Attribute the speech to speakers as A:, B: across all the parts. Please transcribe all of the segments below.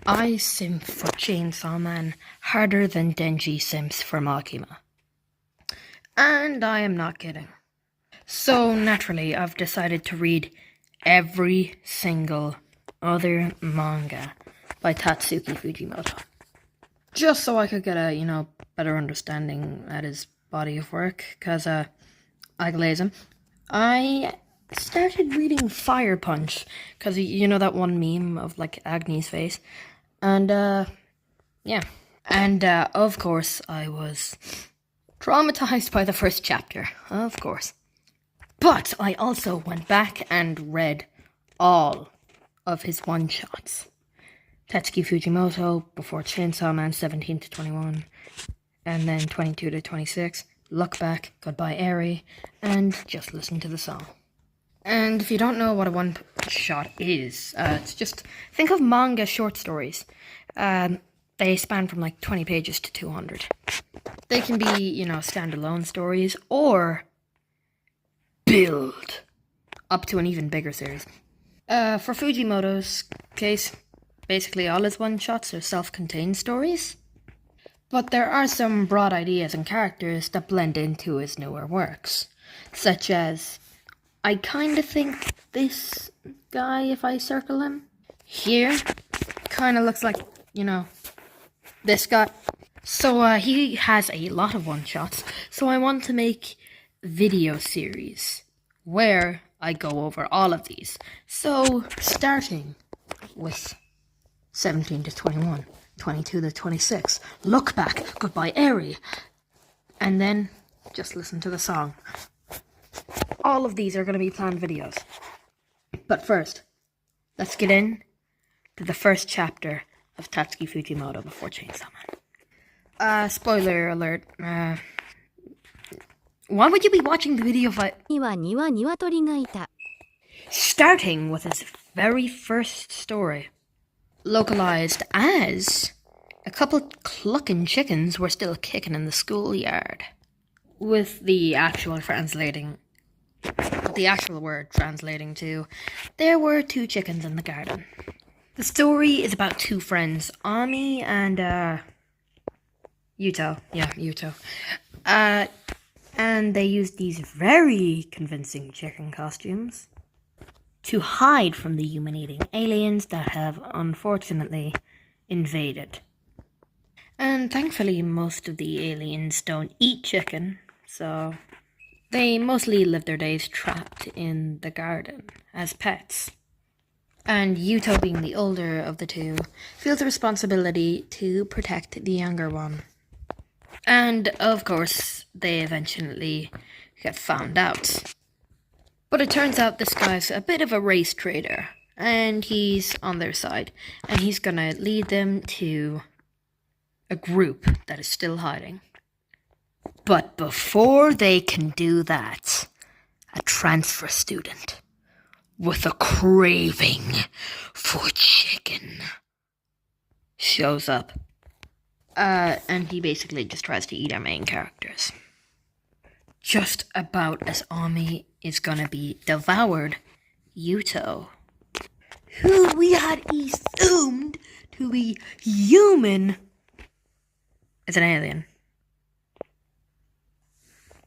A: I simp for Chainsaw Man harder than Denji simps for Makima. And I am not kidding. So naturally, I've decided to read every single other manga by Tatsuki Fujimoto. Just so I could get a, better understanding at his body of work, because I glaze him. I started reading Fire Punch, because you know that one meme of, Agni's face? And, yeah. And, of course, I was traumatized by the first chapter, of course. But I also went back and read all of his one-shots. Tatsuki Fujimoto, before Chainsaw Man 17 to 21, and then 22 to 26, Look Back, Goodbye Eri, and Just Listen to the Song. And if you don't know what a one-shot is, it's just, think of manga short stories. They span from 20 pages to 200. They can be, standalone stories, or build up to an even bigger series. For Fujimoto's case, basically all his one-shots are self-contained stories. But there are some broad ideas and characters that blend into his newer works. Such as, I kind of think this guy, if I circle him, here, kind of looks like, this guy. So he has a lot of one-shots, so I want to make video series where I go over all of these. So, starting with 17 to 21, 22 to 26, Look Back, Goodbye Eri, and then Just Listen to the Song. All of these are going to be planned videos. But first, let's get in to the first chapter of Tatsuki Fujimoto before Chainsaw Man. Spoiler alert. Why would you be watching the video starting with his very first story, localized as a couple clucking chickens were still kicking in the schoolyard, with the actual word translating to, there were two chickens in the garden. The story is about two friends, Ami and, Yuto. Yeah, Yuto. And they used these very convincing chicken costumes to hide from the human-eating aliens that have unfortunately invaded. And thankfully, most of the aliens don't eat chicken, so they mostly live their days trapped in the garden as pets. And Yuto, being the older of the two, feels a responsibility to protect the younger one. And, of course, they eventually get found out. But it turns out this guy's a bit of a race traitor, and he's on their side, and he's gonna lead them to a group that is still hiding. But before they can do that, a transfer student with a craving for chicken shows up. And he basically just tries to eat our main characters. Just about as Ami is gonna be devoured, Yuto, who we had assumed to be human, is an alien.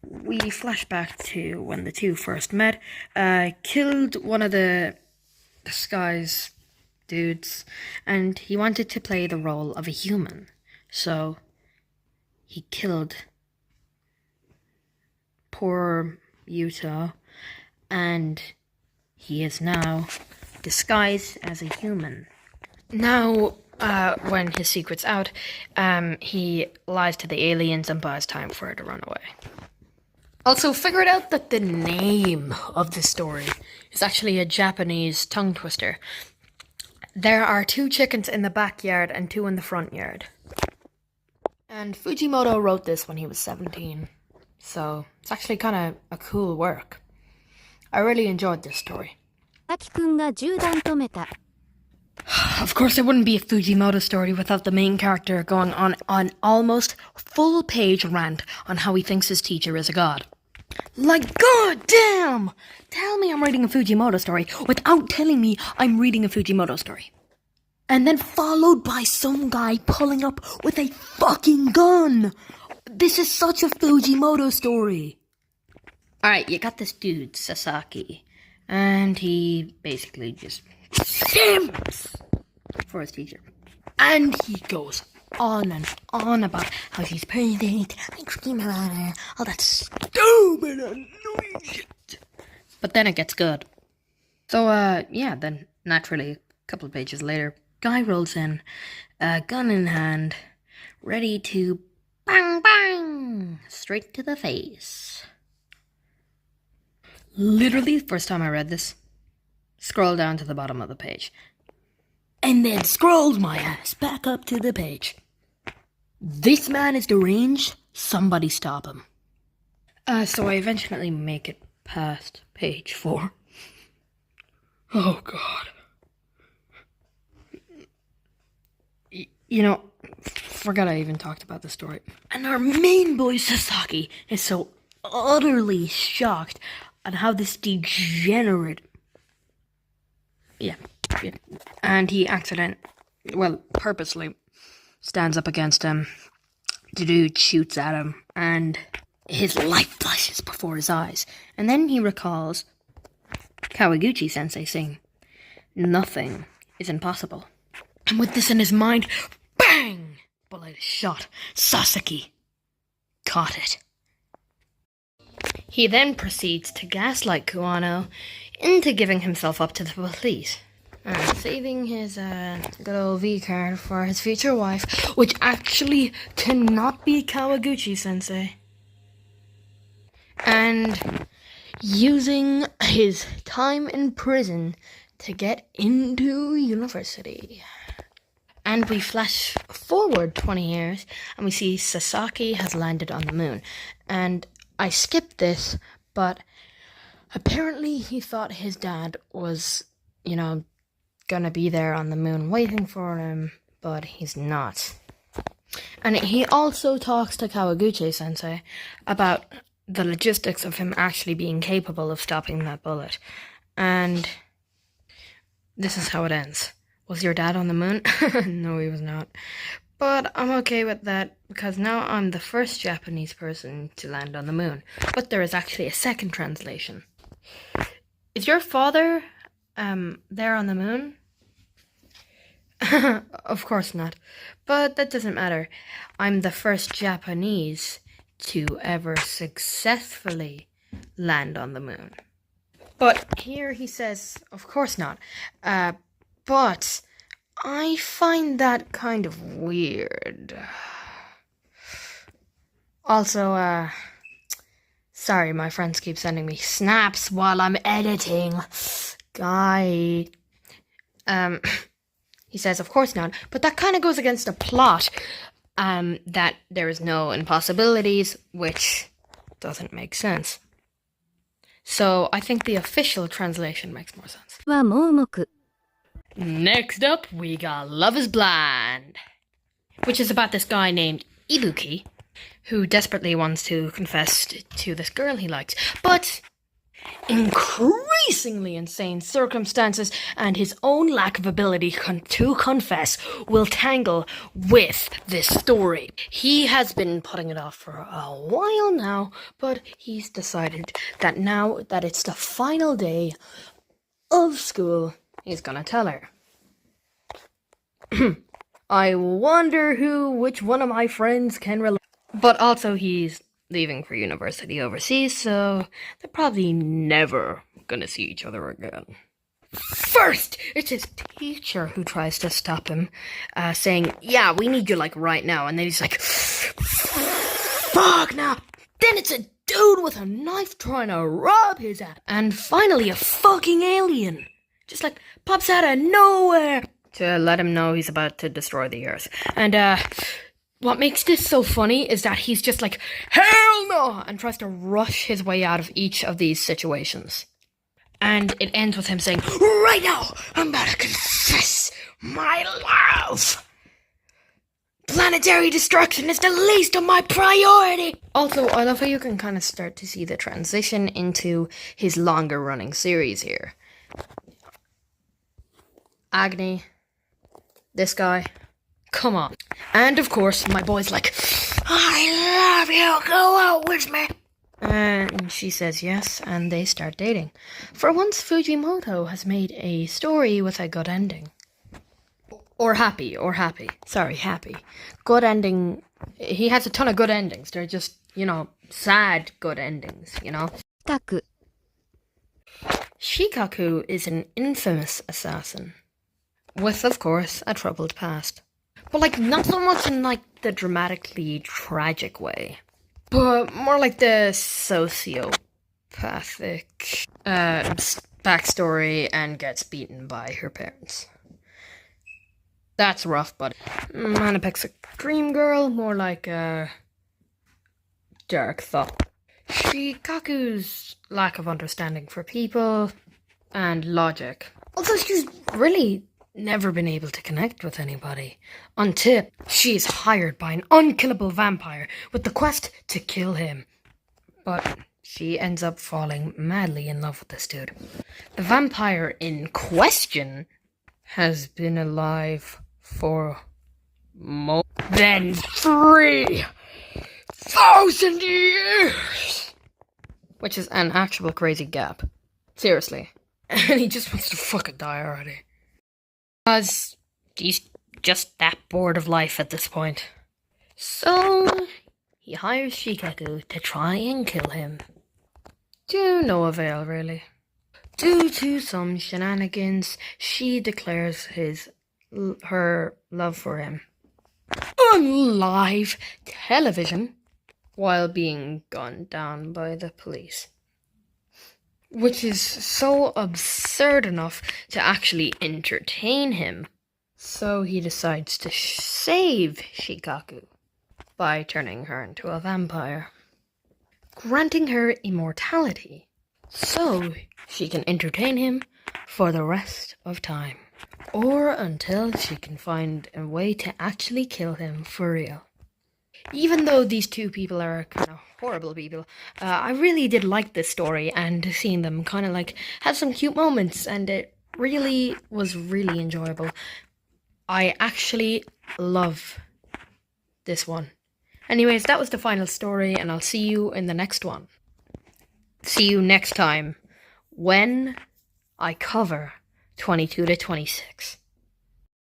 A: We flash back to when the two first met, killed one of the disguise dudes, and he wanted to play the role of a human. So, he killed poor Yuto, and he is now disguised as a human. Now, when his secret's out, he lies to the aliens and buys time for her to run away. Also, figured out that the name of the story is actually a Japanese tongue twister. There are two chickens in the backyard and two in the front yard. And Fujimoto wrote this when he was 17, so it's actually kind of a cool work. I really enjoyed this story. Of course, it wouldn't be a Fujimoto story without the main character going on an almost full-page rant on how he thinks his teacher is a god. God damn! Tell me I'm reading a Fujimoto story without telling me I'm reading a Fujimoto story. And then followed by some guy pulling up with a fucking gun. This is such a Fujimoto story. Alright, you got this dude, Sasaki. And he basically just simps for his teacher. And he goes on and on about how she's perfect, I dream about her, all that stupid annoying shit. But then it gets good. So, then naturally, a couple of pages later, guy rolls in, gun in hand, ready to bang bang, straight to the face. Literally, the first time I read this, scroll down to the bottom of the page. And then scrolled my ass back up to the page. This man is deranged. Somebody stop him. So I eventually make it past page 4. Oh, God. You know, forgot I even talked about the story. And our main boy Sasaki is so utterly shocked at how this degenerate... Yeah. And he purposely stands up against him. The dude shoots at him, and his life flashes before his eyes. And then he recalls Kawaguchi-sensei saying, "Nothing is impossible." And with this in his mind, bang! Bullet is shot. Sasaki caught it. He then proceeds to gaslight Kuano into giving himself up to the police. Saving his good old V card for his future wife, which actually cannot be Kawaguchi-sensei. And using his time in prison to get into university. And we flash forward 20 years, and we see Sasaki has landed on the moon. And I skipped this, but apparently he thought his dad was, gonna be there on the moon waiting for him, but he's not. And he also talks to Kawaguchi-sensei about the logistics of him actually being capable of stopping that bullet. And this is how it ends. Was your dad on the moon? No, he was not. But I'm okay with that, because now I'm the first Japanese person to land on the moon. But there is actually a second translation. Is your father there on the moon? Of course not. But that doesn't matter. I'm the first Japanese to ever successfully land on the moon. But here he says, of course not. But I find that kind of weird. Also, sorry, my friends keep sending me snaps while I'm editing. Guy. He says, of course not, but that kind of goes against the plot, that there is no impossibilities, which doesn't make sense. So I think the official translation makes more sense. Next up, we got Love is Blind, which is about this guy named Ibuki, who desperately wants to confess to this girl he likes, but increasingly insane circumstances and his own lack of ability to confess will tangle with this story. He has been putting it off for a while now, but he's decided that now that it's the final day of school, he's gonna tell her. I wonder which one of my friends can relate. But also he's leaving for university overseas, so they're probably never gonna see each other again. First, it's his teacher who tries to stop him, saying, yeah, we need you, right now. And then he's like, fuck, now. Then it's a dude with a knife trying to rob his ass. And finally, a fucking alien just, pops out of nowhere to let him know he's about to destroy the Earth. And, what makes this so funny is that he's just like, hell no! And tries to rush his way out of each of these situations. And it ends with him saying, right now, I'm about to confess my love! Planetary destruction is the least of my priority! Also, I love how you can kind of start to see the transition into his longer running series here. Agni, This guy. Come on. And of course, my boy's like, I love you, go out with me. And she says yes, and they start dating. For once, Fujimoto has made a story with a good ending. Or happy. Sorry, happy. Good ending. He has a ton of good endings. They're just, sad good endings, Shikaku is an infamous assassin. With, of course, a troubled past. But, not so much in, the dramatically tragic way. But more like the sociopathic backstory and gets beaten by her parents. That's rough, but Mana picks a dream girl, more like a dark thought. Shikaku's lack of understanding for people and logic. Although she's really never been able to connect with anybody until she is hired by an unkillable vampire with the quest to kill him. But she ends up falling madly in love with this dude. The vampire in question has been alive for more than 3,000 years! Which is an actual crazy gap. Seriously. And he just wants to fucking die already. Because he's just that bored of life at this point. So he hires Shikaku to try and kill him. To no avail, really. Due to some shenanigans, she declares her love for him on live television while being gunned down by the police. Which is so absurd enough to actually entertain him. So he decides to save Shikaku by turning her into a vampire, granting her immortality so she can entertain him for the rest of time. Or until she can find a way to actually kill him for real. Even though these two people are kind of horrible people, I really did like this story, and seeing them kind of have some cute moments, and it really was really enjoyable. I actually love this one. Anyways, that was the final story, and I'll see you in the next one. See you next time when I cover 22 to 26.